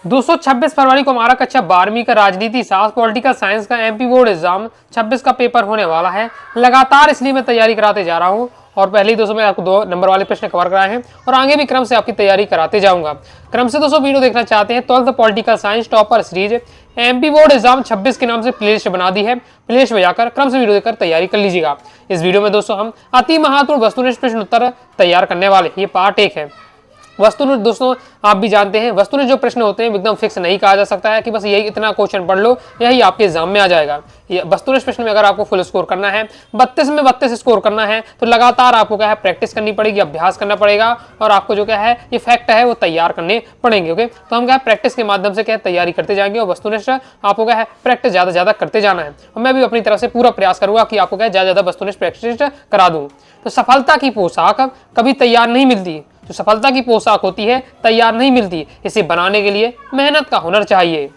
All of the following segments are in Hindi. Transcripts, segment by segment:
226 फरवरी को हमारा कक्षा 12वीं का राजनीति शास्त्र पॉलिटिकल साइंस का एमपी बोर्ड एग्जाम 26 का पेपर होने वाला है। लगातार इसलिए मैं तैयारी कराते जा रहा हूँ और पहले ही दोस्तों मैं आपको 2 नंबर वाले प्रश्न कवर कराए हैं और आगे भी क्रम से आपकी तैयारी कराते जाऊंगा। क्रम से दोस्तों वीडियो देखना चाहते हैं 12th political science topper series MP board exam 26 के नाम से प्लेलिस्ट बना दी है। प्लेलिस्ट में जाकर क्रम से वीडियो देखकर तैयारी कर लीजिएगा। इस वीडियो में दोस्तों हम अति महत्वपूर्ण वस्तुनिष्ठ प्रश्न उत्तर तैयार करने वाले, ये पार्ट 1 है। वस्तुनिष्ठ दोस्तों आप भी जानते हैं वस्तुनिष्ठ जो प्रश्न होते हैं एकदम फिक्स नहीं कहा जा सकता है कि बस यही इतना क्वेश्चन पढ़ लो यही आपके एग्जाम में आ जाएगा। ये वस्तुनिष्ठ प्रश्न में अगर आपको फुल स्कोर करना है 32 में 32 स्कोर करना है तो लगातार आपको क्या है प्रैक्टिस करनी पड़ेगी, अभ्यास करना पड़ेगा और आपको जो क्या है ये फैक्ट है वो तैयार करने पड़ेंगे। ओके, तो हम क्या है प्रैक्टिस के माध्यम से क्या है तैयारी करते जाएंगे और वस्तुनिष्ठ आपको क्या है प्रैक्टिस ज्यादा करते जाना है और मैं भी अपनी तरफ से पूरा प्रयास करूंगा कि आपको क्या ज्यादा वस्तुनिष्ठ प्रैक्टिस करा दूं। तो सफलता की पोशाक कभी तैयार नहीं मिलती, जो सफलता की पोशाक होती है तैयार नहीं मिलती, इसे बनाने के लिए मेहनत का हुनर चाहिए।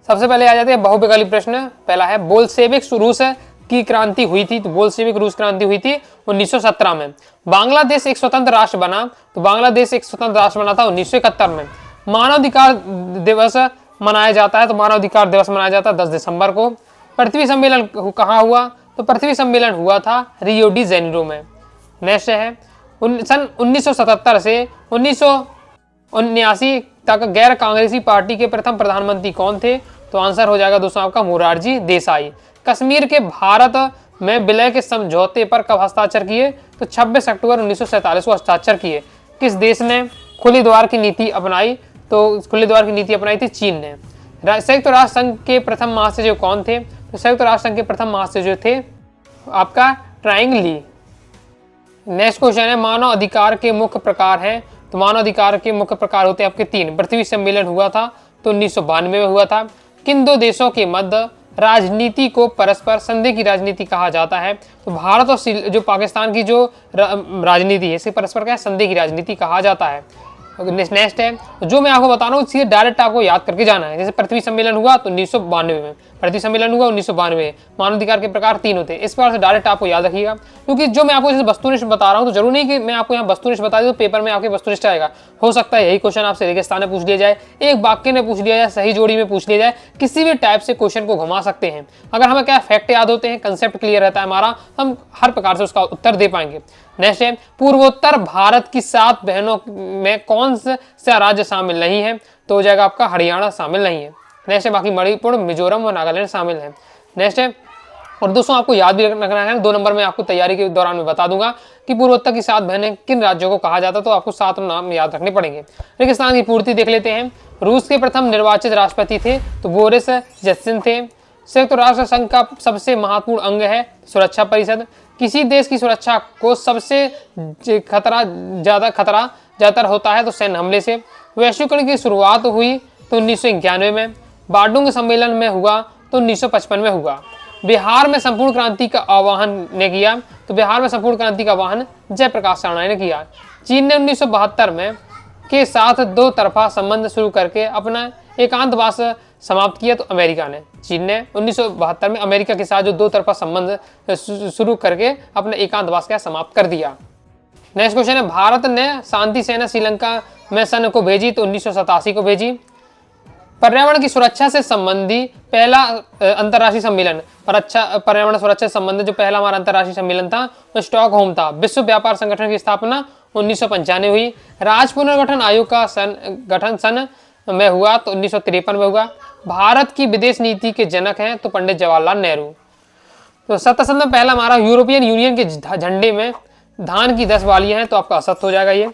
सबसे पहले आ जाते हैं बहुविकल्पी प्रश्न। पहला है बोल्शेविक रूस की क्रांति हुई थी, तो बोल्शेविक रूस क्रांति हुई थी 1917 में। बांग्लादेश एक स्वतंत्र राष्ट्र बना, तो बांग्लादेश एक स्वतंत्र राष्ट्र बना था 1971 में। मानवाधिकार दिवस मनाया जाता है, तो मानवाधिकार दिवस मनाया जाता है 10 दिसंबर को। पृथ्वी सम्मेलन कहाँ हुआ, तो पृथ्वी सम्मेलन हुआ था रियो डी जेनेरो में। नेक्स्ट है सन 1977 से 1979 तक गैर कांग्रेसी पार्टी के प्रथम प्रधानमंत्री कौन थे, तो आंसर हो जाएगा दोस्तों आपका मोरारजी देसाई। कश्मीर के भारत में विलय के समझौते पर कब हस्ताक्षर किए, तो 26 अक्टूबर 1947 को हस्ताक्षर किए। किस देश ने खुले द्वार की नीति अपनाई, तो खुले द्वार की नीति अपनाई थी चीन ने। संयुक्त राष्ट्र संघ के प्रथम महासचिव कौन थे, तो संयुक्त राष्ट्र संघ के प्रथम महासचिव थे आपका ट्राइंग ली। नेक्स्ट क्वेश्चन है मानव अधिकार के मुख्य प्रकार हैं, तो मानव अधिकार के मुख्य प्रकार होते हैं आपके 3। पृथ्वी सम्मेलन हुआ था तो 1992 में हुआ था। किन 2 देशों के मध्य राजनीति को परस्पर संदेह की राजनीति कहा जाता है, तो भारत और जो पाकिस्तान की जो राजनीति है इसे परस्पर क्या संदेह की राजनीति कहा जाता है। नेक्स्ट है जो मैं आपको बता रहा हूँ सीधे डायरेक्ट आपको याद करके जाना है। जैसे पृथ्वी सम्मेलन हुआ तो 1992 में, पृथ्वी सम्मेलन हुआ 1992। मानवाधिकार के प्रकार 3 होते हैं, इस प्रकार से डायरेक्ट आपको याद रखिएगा क्योंकि जो मैं आपको जैसे वस्तुनिष्ठ बता रहा हूँ तो जरूर नहीं कि मैं आपको यहाँ वस्तुनिष्ठ बता दूँ तो पेपर में आपके वस्तुनिष्ठ आएगा। हो सकता है यही क्वेश्चन आपसे रेगिस्तान में पूछ लिया जाए, एक वाक्य में पूछ लिया जाए, सही जोड़ी में पूछ लिया जाए, किसी भी टाइप से क्वेश्चन को घुमा सकते हैं। अगर हमें क्या फैक्ट याद होते हैं, कंसेप्ट क्लियर रहता है हमारा, हम हर प्रकार से उसका उत्तर दे पाएंगे। नेक्स्ट है पूर्वोत्तर भारत की 7 बहनों में कौन सा राज्य शामिल नहीं है, तो हो जाएगा आपका हरियाणा शामिल नहीं है। नेक्स्ट है बाकी मणिपुर, मिजोरम और नागालैंड शामिल है। नेक्स्ट है और दोस्तों आपको याद भी रखना है 2 नंबर में आपको तैयारी के दौरान में बता दूंगा कि पूर्वोत्तर की 7 बहनें किन राज्यों को कहा जाता है, तो आपको 7 नाम याद रखने पड़ेंगे। रेगिस्तान की पूर्ति देख लेते हैं। रूस के प्रथम निर्वाचित राष्ट्रपति थे तो बोरिस येल्त्सिन थे। संयुक्त राष्ट्र संघ का सबसे महत्वपूर्ण अंग है सुरक्षा परिषद। किसी देश की सुरक्षा को सबसे ज्यादातर होता है तो सैन्य हमले से। वैश्वीकरण की शुरुआत हुई तो 1991 में। बार्डुंग सम्मेलन में हुआ तो 1955 में हुआ। बिहार में संपूर्ण क्रांति का आह्वान ने किया, तो बिहार में संपूर्ण क्रांति का आह्वान जयप्रकाश नारायण ने किया। चीन ने 1972 में के साथ 2 तरफा संबंध शुरू करके अपना एकांतवास समाप्त किया, तो अमेरिका ने। चीन ने 1972 में अमेरिका के साथ जो 2 तरफा संबंध शुरू करके अपना एकांतवास का समाप्त कर दिया। नेक्स्ट क्वेश्चन है भारत ने शांति सेना श्रीलंका में सन को भेजी, तो 1987 को भेजी। पर्यावरण की सुरक्षा से संबंधी पहला अंतर्राष्ट्रीय सम्मेलन पर्यावरण सुरक्षा से संबंधित जो पहला हमारा अंतर्राष्ट्रीय सम्मेलन था वो स्टॉकहोम था। विश्व व्यापार संगठन की स्थापना 1995 हुई। राज्य पुनर्गठन आयोग का गठन सन में हुआ तो 1953 में हुआ। भारत की विदेश नीति के जनक हैं तो पंडित जवाहरलाल नेहरू। तो सत्य में पहला हमारा यूरोपियन यूनियन के झंडे में धान की 10 बालियां हैं, तो आपका असत्य हो जाएगा ये।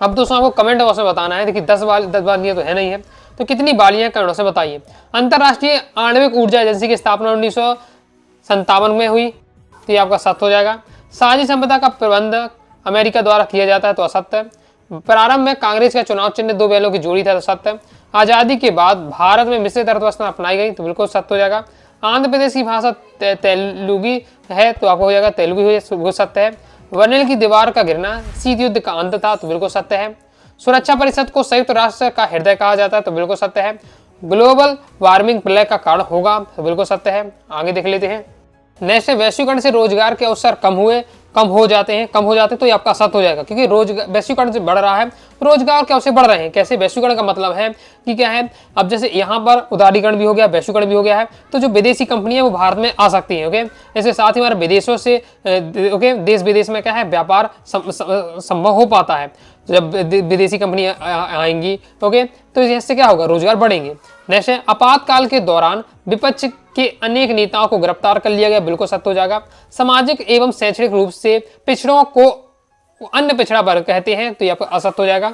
अब दोस्तों आपको कमेंट बॉक्स में बताना है, देखिए 10 बालियां तो है नहीं है, तो कितनी बालियां कमेंट बॉक्स में बताइए। अंतर्राष्ट्रीय आणविक ऊर्जा एजेंसी की स्थापना 1957 में हुई, तो ये आपका सत्य हो जाएगा। साझी संपदा का प्रबंध अमेरिका द्वारा किया जाता है, तो असत्य है। प्रारंभ में कांग्रेस का चुनाव चिन्ह 2 बैलों की जोड़ी था, तो सत्य है। आजादी के बाद भारत में मिश्रित अर्थव्यवस्था अपनाई गई, तो बिल्कुल सत्य हो जाएगा। आंध्र प्रदेश की भाषा तेलुगी है, तो आपको हो जाएगा तेलुगु, बिल्कुल सत्य है। बर्लिन की दीवार का गिरना शीत युद्ध का अंत था, तो बिल्कुल सत्य है। सुरक्षा परिषद को संयुक्त राष्ट्र का हृदय कहा जाता है, तो बिल्कुल सत्य है। ग्लोबल वार्मिंग प्रलय का कारण होगा, तो बिल्कुल सत्य है। आगे देख लेते हैं। नेक्स्ट है वैश्वीकरण से रोजगार के अवसर कम हुए, कम हो जाते तो ये आपका असत हो जाएगा, क्योंकि वैश्वीकरण से बढ़ रहा है, रोजगार कैसे बढ़ रहे हैं, कैसे वैश्वीकरण का मतलब है कि क्या है, अब जैसे यहाँ पर उदारीकरण भी हो गया, वैश्वीकरण भी हो गया है, तो जो विदेशी कंपनी है वो भारत में आ सकती है। ओके, इसके साथ ही हमारे विदेशों से ओके देश विदेश में क्या है व्यापार संभव हो पाता है, जब विदेशी कंपनी आएंगी। ओके, तो इससे क्या होगा, रोजगार बढ़ेंगे। नेक्स्ट है, आपातकाल के दौरान विपक्ष के अनेक नेताओं को गिरफ्तार कर लिया गया, बिल्कुल सत्य हो जाएगा। सामाजिक एवं शैक्षणिक रूप से पिछड़ों को अन्य पिछड़ा वर्ग कहते हैं, तो ये आपका असत्य हो जाएगा।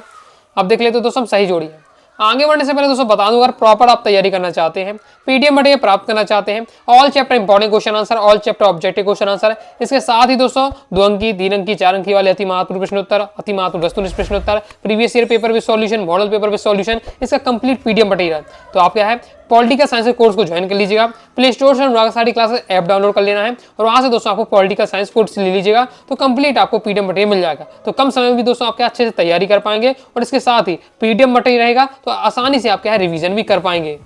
अब देख लेते तो दोस्तों सही जोड़ी है। आगे बढ़ने से पहले दोस्तों बता दूं, अगर प्रॉपर आप तैयारी करना चाहते हैं, पीडीएफ मटेरियल प्राप्त करना चाहते हैं, all chapter important question answer, all chapter objective question answer, इसके साथ ही दोस्तों 2 अंकी 3 अंकी 4 अंकी वाले अति महत्वपूर्ण प्रश्नोत्तर, अति महत्वपूर्ण वस्तुनिष्ठ प्रश्नोत्तर, previous year paper with solution, model paper with solution, इसका कंप्लीट पीडीएफ मटेरियल। तो आप क्या है पॉलिटिकल साइंस के कोर्स को ज्वाइन कर लीजिएगा, प्ले स्टोर से अनुराग सारी क्लासेस ऐप डाउनलोड कर लेना है और वहां से दोस्तों आपको पॉलिटिकल साइंस कोर्स ले लीजिएगा, तो कंप्लीट आपको पीडीएफ मटेरियल मिल जाएगा। तो कम समय में भी दोस्तों आपके अच्छे से तैयारी कर पाएंगे और इसके साथ ही पीडीएफ मटेरियल रहेगा तो आसानी से आप क्या है रिवीजन भी कर पाएंगे।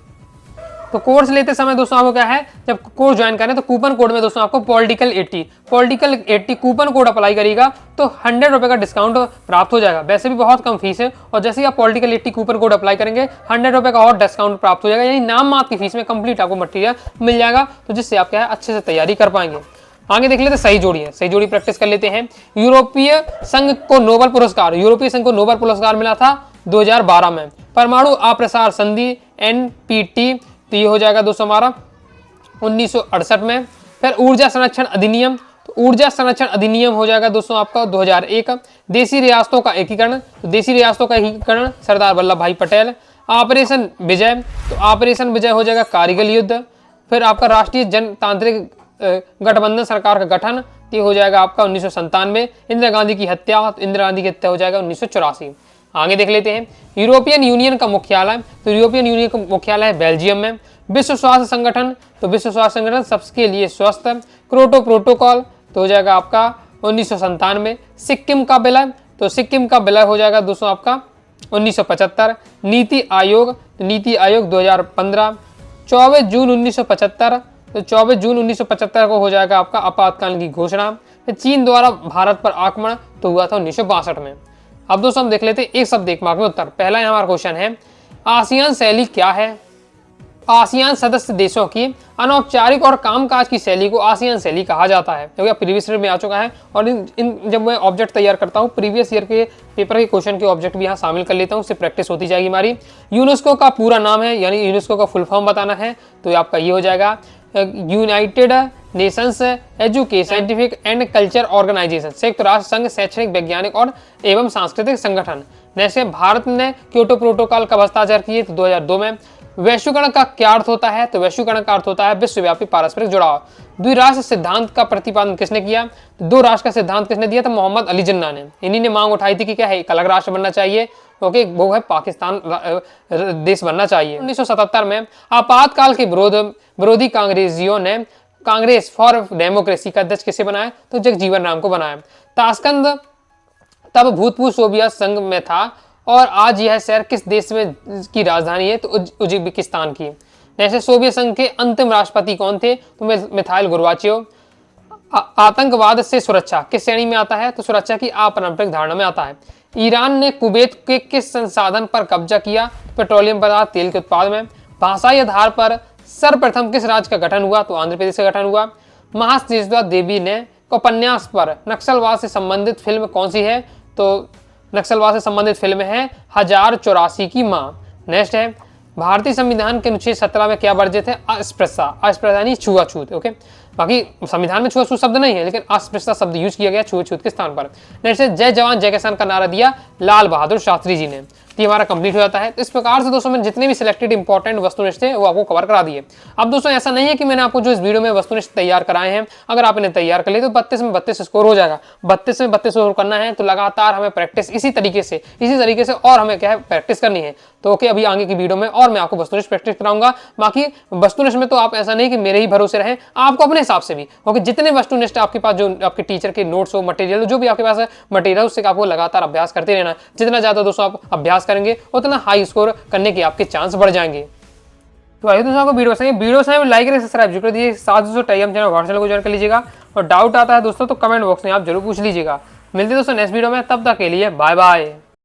तो कोर्स लेते समय दोस्तों आपको क्या है, जब कोर्स ज्वाइन करें तो कूपन कोड में दोस्तों आपको पॉलिटिकल 80 कूपन कोड अप्लाई करेगा तो 100 रुपए का डिस्काउंट प्राप्त हो जाएगा। वैसे भी बहुत कम फीस है और जैसे ही आप पॉलिटिकल 80 कूपन कोड अप्लाई करेंगे 100 रुपए का और डिस्काउंट प्राप्त हो जाएगा, यानी नाम मात्र की फीस में कंप्लीट आपको मटेरियल मिल जाएगा, तो जिससे आप क्या है अच्छे से तैयारी कर पाएंगे। आगे देख लेते सही जोड़ी है, सही जोड़ी प्रैक्टिस कर लेते हैं। यूरोपीय संघ को नोबेल पुरस्कार मिला था 2012 में। परमाणु अप्रसार संधि NPT, तो ये हो जाएगा दोस्तों हमारा 1968 में। फिर ऊर्जा संरक्षण अधिनियम, तो ऊर्जा संरक्षण अधिनियम हो जाएगा दोस्तों आपका 2001। देशी रियासतों का एकीकरण, तो देशी रियासतों का एकीकरण सरदार वल्लभ भाई पटेल। ऑपरेशन विजय, तो ऑपरेशन विजय हो जाएगा कारगिल युद्ध। फिर आपका राष्ट्रीय जनतांत्रिक गठबंधन सरकार का गठन, ये हो जाएगा आपका 1997। इंदिरा गांधी की हत्या, तो इंदिरा गांधी की हत्या हो जाएगा 1984। आगे देख लेते हैं यूरोपियन यूनियन का मुख्यालय, तो यूरोपियन यूनियन का मुख्यालय है बेल्जियम में। विश्व स्वास्थ्य संगठन, तो विश्व स्वास्थ्य संगठन सबके लिए स्वस्थ। क्योटो प्रोटोकॉल, तो हो जाएगा आपका 1997। सिक्किम का विलय, तो सिक्किम का विलय हो जाएगा दोस्तों आपका 1975। नीति आयोग, तो नीति आयोग 2015। 24 जून 1975, तो 24 जून 1975 को हो जाएगा आपका आपातकाल की घोषणा। चीन द्वारा भारत पर आक्रमण तो हुआ था 1962 में। अब दोस्तों हम देख लेते हैं एक शब्द एक मार्क में उत्तर। पहला हमारा क्वेश्चन है, आसियान शैली क्या है? आसियान सदस्य देशों की अनौपचारिक और कामकाज की शैली को आसियान शैली कहा जाता है, क्योंकि प्रीवियस ईयर में आ चुका है। और जब मैं ऑब्जेक्ट तैयार करता हूँ प्रीवियस ईयर के पेपर के क्वेश्चन के ऑब्जेक्ट भी यहाँ शामिल कर लेता हूँ, उससे प्रैक्टिस होती जाएगी हमारी। यूनेस्को का पूरा नाम है, यानी यूनेस्को का फुल फॉर्म बताना है, तो आपका ये हो जाएगा United Nations education scientific and culture organisation, संयुक्त राष्ट्र संघ शैक्षणिक वैज्ञानिक और एवं सांस्कृतिक संगठन। जैसे भारत ने क्योटो प्रोटोकॉल कब हस्ताक्षर किए, तो 2002 में। वैश्वीकरण का क्या अर्थ होता है, तो वैश्वीकरण का अर्थ होता है विश्वव्यापी पारस्परिक जुड़ाव। द्विराष्ट्र सिद्धांत का प्रतिपादन किसने किया, तो 2 राष्ट्र का सिद्धांत किसने दिया था, मोहम्मद अली जिन्ना ने। इन्हीं ने मांग उठाई थी कि क्या है एक अलग राष्ट्र बनना चाहिए, ओके वो है पाकिस्तान देश बनना चाहिए। 1977 में आपातकाल के विरोधी कांग्रेसियों ने कांग्रेस फॉर डेमोक्रेसी का अध्यक्ष किसे बनाया, तो जगजीवन राम को बनाया। ताशकंद तब भूतपूर्व सोवियत संघ में था और आज यह शहर किस देश में की राजधानी है, तो उज्बेकिस्तान की। जैसे सोवियत संघ के अंतिम राष्ट्रपति कौन थे, तो मिखाइल गोर्बाचेव। आतंकवाद से सुरक्षा किस श्रेणी में आता है, तो सुरक्षा की अपारंपरिक धारणा में आता है। ईरान ने कुवैत के किस संसाधन पर कब्जा किया, पेट्रोलियम पदार्थ तेल के उत्पाद में। भाषाई आधार पर सर्वप्रथम किस राज्य का गठन हुआ, तो आंध्र प्रदेश का गठन हुआ। महाश्वेता देवी ने उपन्यास पर नक्सलवाद से संबंधित फिल्म कौन सी है, तो नक्सलवाद से संबंधित फिल्म है 1084 की मां। नेक्स्ट है भारतीय संविधान के अनुच्छेद 17 में क्या वर्जित है, अस्पृश्यता यानी छुआछूत। ओके, बाकी संविधान में छुआछूत शब्द नहीं है, लेकिन अस्पृश्यता शब्द यूज किया गया छुआछूत के स्थान पर। नेक्स्ट है जय जवान जय किसान का नारा दिया लाल बहादुर शास्त्री जी ने। तो हमारा कंप्लीट हो जाता है। तो इस प्रकार से दोस्तों मैंने जितने भी सिलेक्टेड इंपॉर्टेंट वस्तुनिष्ठ थे वो आपको कवर करा दिए। अब दोस्तों ऐसा नहीं है कि मैंने आपको जो इस वीडियो में वस्तुनिष्ठ तैयार कराए हैं, अगर आप इन्हें तैयार कर ले तो 32 में 32 स्कोर हो जाएगा। 32 में 32 स्कोर करना है तो लगातार हमें प्रैक्टिस इसी तरीके से और हमें क्या है प्रैक्टिस करनी है। तो ओके, अभी आगे की वीडियो में और मैं आपको वस्तुनिष्ठ प्रैक्टिस कराऊंगा। बाकी वस्तुनिष्ठ में तो आप ऐसा नहीं कि मेरे ही भरोसे रहें, आपको अपने हिसाब से भी ओके जितने वस्तुनिष्ठ आपके पास जो आपके टीचर के नोट्स हो, मटेरियल जो भी आपके पास है मटेरियल, उससे आपको लगातार अभ्यास करते रहना। जितना ज्यादा दोस्तों आप अभ्यास करेंगे उतना हाई स्कोर करने के आपके चांस बढ़ जाएंगे। तो आई दोस्तों आपको वीडियो से लाइक करें, सब्सक्राइब जरूर कर दीजिए, साथ दोस्तों टेलीग्राम चैनल व्हाट्सएप को ज्वाइन कर लीजिएगा। और डाउट आता है दोस्तों तो कमेंट बॉक्स में आप जरूर पूछ लीजिएगा। मिलते हैं दोस्तों नेक्स्ट वीडियो में, तब तक के लिए बाय बाय।